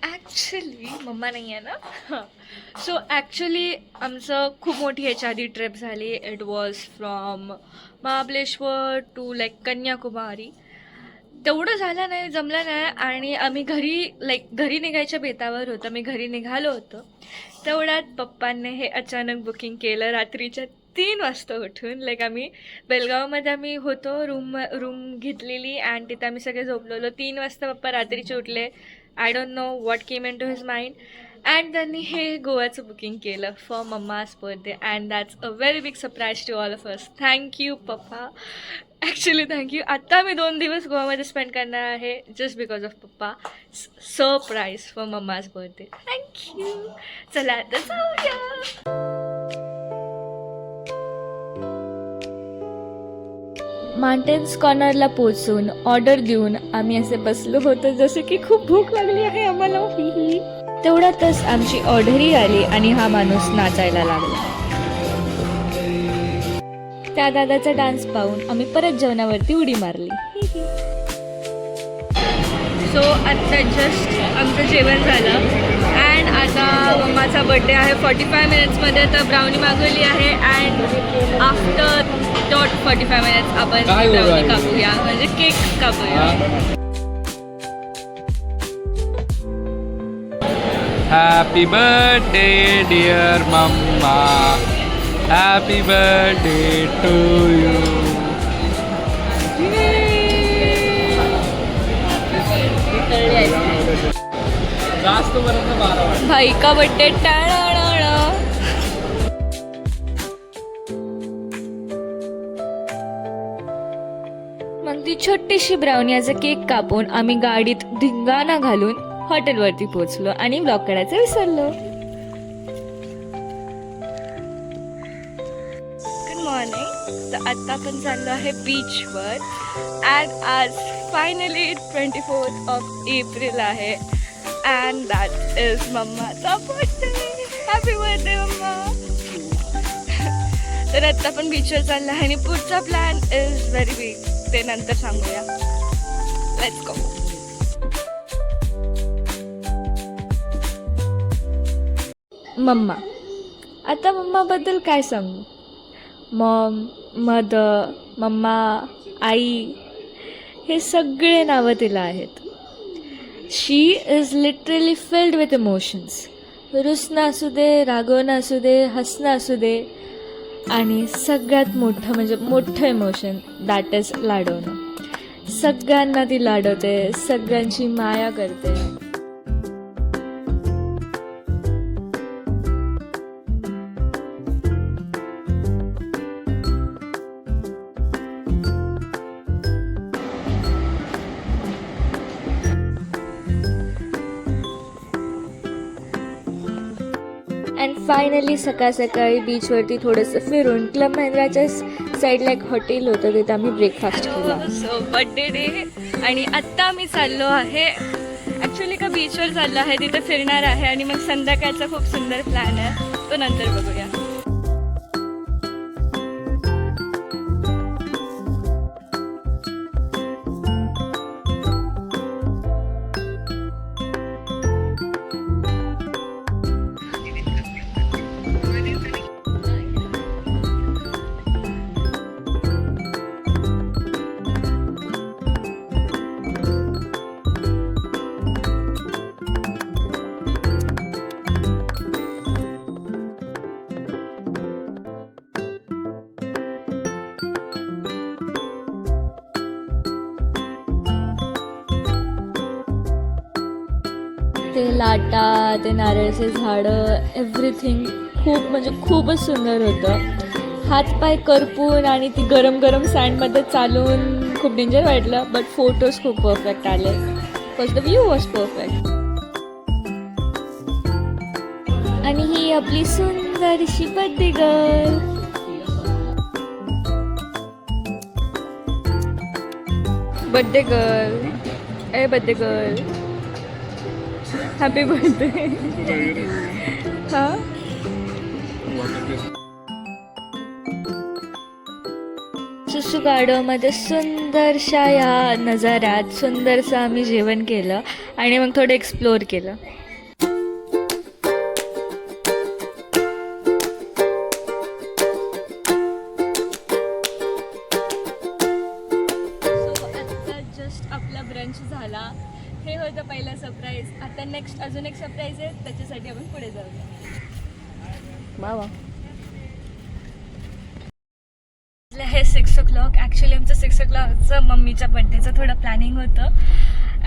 Actually mamma नाही आहे ना. हां. सो ॲक्च्युली आमचं खूप मोठी याच्या आधी ट्रिप झाली. It was from Mahabaleshwar to like Kanyakumari. तेवढं झालं नाही, जमलं नाही आणि आम्ही घरी निघायच्या बेतावर होतो. मी घरी निघालो होतो. तेवढ्यात पप्पांनी हे अचानक बुकिंग केलं रात्रीच्या 3 वाजता उठून. आम्ही बेलगावमध्ये होतो, रूम घेतलेली अँड तिथे आम्ही सगळे झोपलेलो. 3 वाजता पप्पा रात्रीचे उठले. I don't know what came into his mind and त्यांनी हे गोव्याचं बुकिंग केलं for mamma's birthday and that's a very big surprise to all of us. Thank you पप्पा, ॲक्च्युली थँक्यू. आत्ता मी 2 दिवस गोव्यामध्ये स्पेंड करणार आहे जस्ट बिकॉज ऑफ पप्पा. Surprise for mamma's birthday. Thank you. चला आता जाऊया. माउंटेन्स कॉर्नरला पोचून ऑर्डर देऊन आम्ही असे बसलो होतो जसे की खूप भूक लागली आहे आम्हाला. ही तेवढ्यातच आमची ऑर्डरही आली आणि हा माणूस नाचायला लागला. त्या दादाचा डान्स पाहून आम्ही परत जेवणावरती उडी मारली. सो आत्ता जस्ट आमचं जेवण झालं अँड आता मम्माचा बड्डे आहे 45 मिनिट्समध्ये. तर ब्राउनी मागवली आहे अँड आफ्टर डॉट 45 मिनिट्स आपण ब्राउनी कापूया, म्हणजे केक कापूया. Happy birthday dear mamma, happy birthday to you. जास्त पर्यंत 12 भाई का बड्डे. मग ती छोटीशी ब्राउनी याचा केक कापून आम्ही गाडीत धिंगाणा घालून हॉटेलवरती पोहोचलो आणि ब्लॉग काढायचं विसरलो. Good morning. तर आत्ता आपण चाललो आहे बीचवर अँड आज फायनली 24th ऑफ एप्रिल आहे अँड दॅट इज मम्माचा बर्थडे. Happy birthday mamma. तर आत्ता आपण बीचवर चाललो आहे आणि पुढचा प्लॅन इज व्हेरी बिग, ते नंतर सांगूया. Let's go. मम्मा. आता मम्माबद्दल काय सांगू. मॉम, मदर, मम्मा, आई हे सगळे नावं तिला आहेत. She is literally filled with emotions. रुसणं असू दे, रागवणं असू दे, हसणं असू दे आणि सगळ्यात मोठं म्हणजे मोठं इमोशन दॅट इज लाडवणं. सगळ्यांना ती लाडवते, सगळ्यांची माया करते. अँड फायनली सकाळ सकाळी बीचवरती थोडंसं फिरून क्लब महिंद्राच्या साईडला एक हॉटेल होतं, तिथे आम्ही ब्रेकफास्ट केला. सो बड्डे डे आणि आत्ता आम्ही चाललो आहे ॲक्च्युली का बीचवर चाललो आहे, तिथे फिरणार आहे आणि मग संध्याकाळचा खूप सुंदर प्लॅन आहे, तो नंतर बघूया. ते लाटा, ते नारळाचे झाडं, एव्हरीथिंग खूप म्हणजे खूपच सुंदर होतं. हातपाय करपून आणि ती गरम गरम सँडमध्ये चालून खूप डेंजर वाटलं, बट फोटोज खूप परफेक्ट आले because the view was perfect. आणि ही आपली सुंदरशी बर्थडे गर्ल. बर्थडे गर्ल, ए बर्थडे गर्ल, हॅपी बर्थडे. हां चिंचू गार्डनमध्ये सुंदरशा या नजाऱ्यात सुंदरसं आम्ही जेवण केलं आणि मग थोडं एक्सप्लोअर केलं. जस्ट आपला ब्रंच झाला. हे होतं पहिला सरप्राईज. आता नेक्स्ट अजून एक सरप्राईज आहे, त्याच्यासाठी आपण पुढे जाऊया. वा. हे 6 o'clock. ॲक्च्युली आमचं 6 o'clockचं मम्मीच्या बड्डेचं थोडं प्लॅनिंग होतं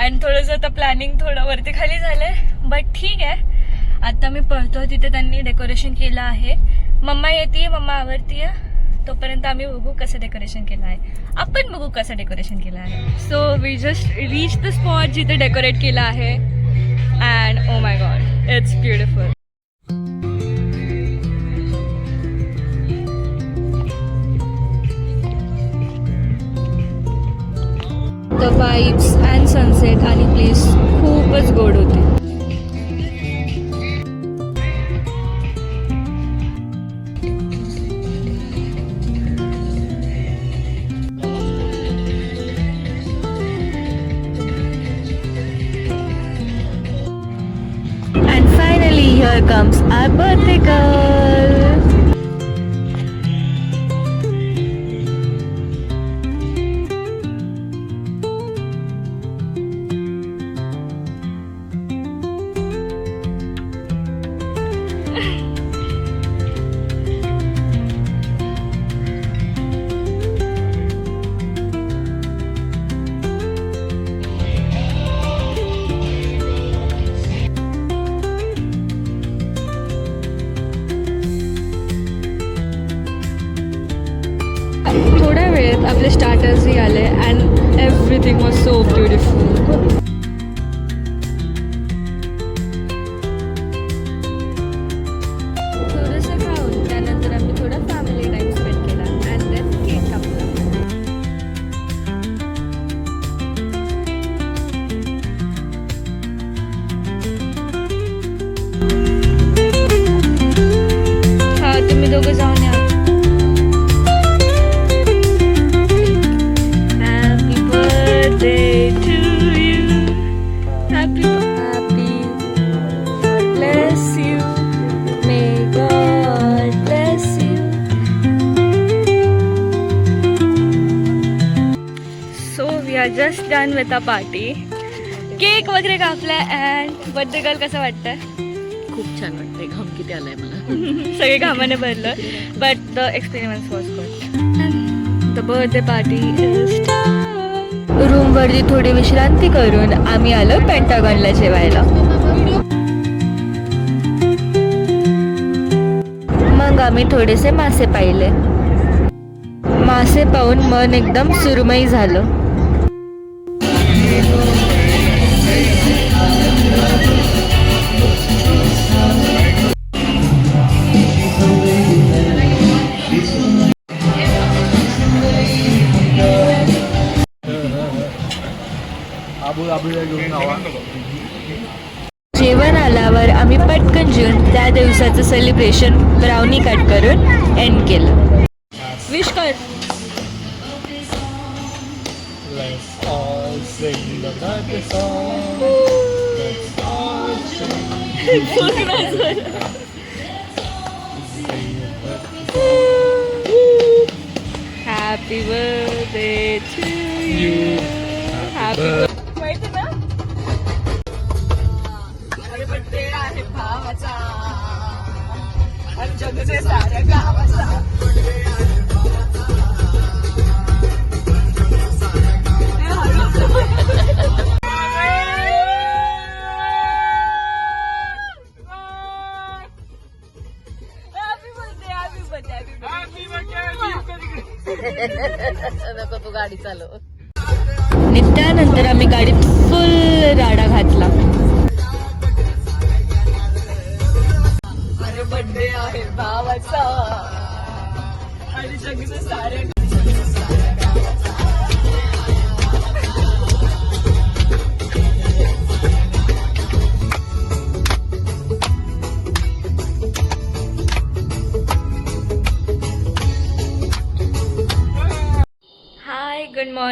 अँड थोडंसं आता प्लॅनिंग थोडं वरती खाली झालं आहे, बट ठीक आहे. आता मी पळतो, तिथे त्यांनी डेकोरेशन केलं आहे. मम्मा येते, मम्मा आवडती आहे. तोपर्यंत आम्ही बघू कसं डेकोरेशन केलं आहे. आपण बघू कसं डेकोरेशन केलं आहे. So we just reach the spot जिथे डेकोरेट केलं आहे and oh my God, it's beautiful. The vibes and sunset आणि प्लेस खूपच गोड होती. And finally here comes our birthday girl. थोड्या वेळेत आपले स्टार्टर्सही आले and everything was so beautiful. थोडंसं खाऊन त्यानंतर आम्ही थोडा फॅमिली टाईम स्पेंड केला अँड देन केक कापला. हा, तुम्ही दोघं जाऊन या. Birthday to you. Happy, God bless you. May God bless you. So we are just done with our party. Cake वगैरे कापला अँड बर्थडे गर्ल कसं वाटतंय? खूप छान वाटतंय. घाम किती आलाय मला. सगळे घामाने भरलं, but the experience was good. The birthday party is done. रूमवरती थोडी विश्रांती करून आम्ही आलो पेंटागॉनला जेवायला. मग आम्ही थोडेसे मासे पाहिले. मासे पाहून मन एकदम सुरमई झालं. जेवण आल्यावर आम्ही पटकन जेवून त्या दिवसाचं सेलिब्रेशन ब्राउनी कट करून एंड केलं. विश कर. Let's all sing the birthday song. Let's all sing. Happy birthday to you. Happy birthday. माहिती ना? अरे बर्थडे आहे भावाचा आणि जगचे साऱ्या गावाचा. नको तू गाडी चालव. आणि त्यानंतर आम्ही गाडीत फुल राडा घातला. अरे बर्थडे आहे भावाचा आणि जगचे सारे.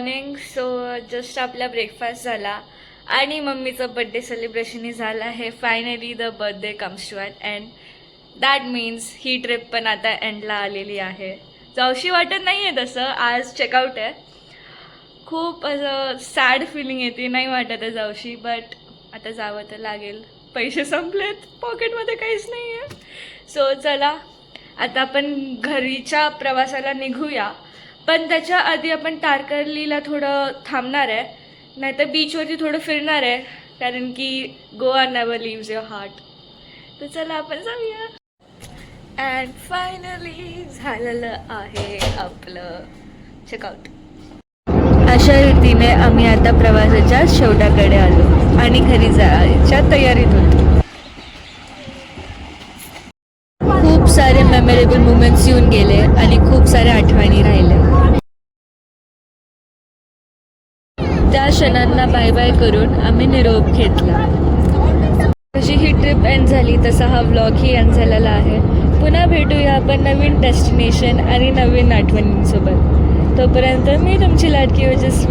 मॉर्निंग. सो जस्ट आपला ब्रेकफास्ट झाला आणि मम्मीचं बड्डे सेलिब्रेशनही झालं आहे. Finally the birthday comes to an end. That means ही ट्रिप पण आता एंडला आलेली आहे. जाऊशी वाटत नाही आहे तसं, आज चेकआउट आहे. खूप असं सॅड फिलिंग येते, नाही वाटत आहे जाऊशी, बट आता जावं तर लागेल. पैसे संपलेत, पॉकेटमध्ये काहीच नाही आहे. सो चला आता आपण घरीच्या प्रवासाला निघूया. पण त्याच्या आधी आपण तारकर्लीला थोडं थांबणार आहे, नाहीतर बीचवरती थोडं फिरणार आहे, कारण की Goa never leaves your heart. तर चला आपण जाऊया. अँड फायनली झालेलं आहे आपलं चेकआउट. अशा रीतीने आम्ही आता प्रवासाच्या शेवटाकडे आलो आणि घरी जायच्या तयारीत होतो. खूप सारे मेमोरेबल मुमेंट्स येऊन गेले आणि खूप साऱ्या आठवणी राहिल्या. त्या क्षणांना बाय बाय करून आम्ही निरोप घेतला. जशी ही ट्रिप एंड झाली तसा हा व्लॉगही एंड झालेला आहे. पुन्हा भेटूया आपण नवीन डेस्टिनेशन आणि नवीन आठवणींसोबत. तोपर्यंत मी तुमची लाडकी ओजस्वी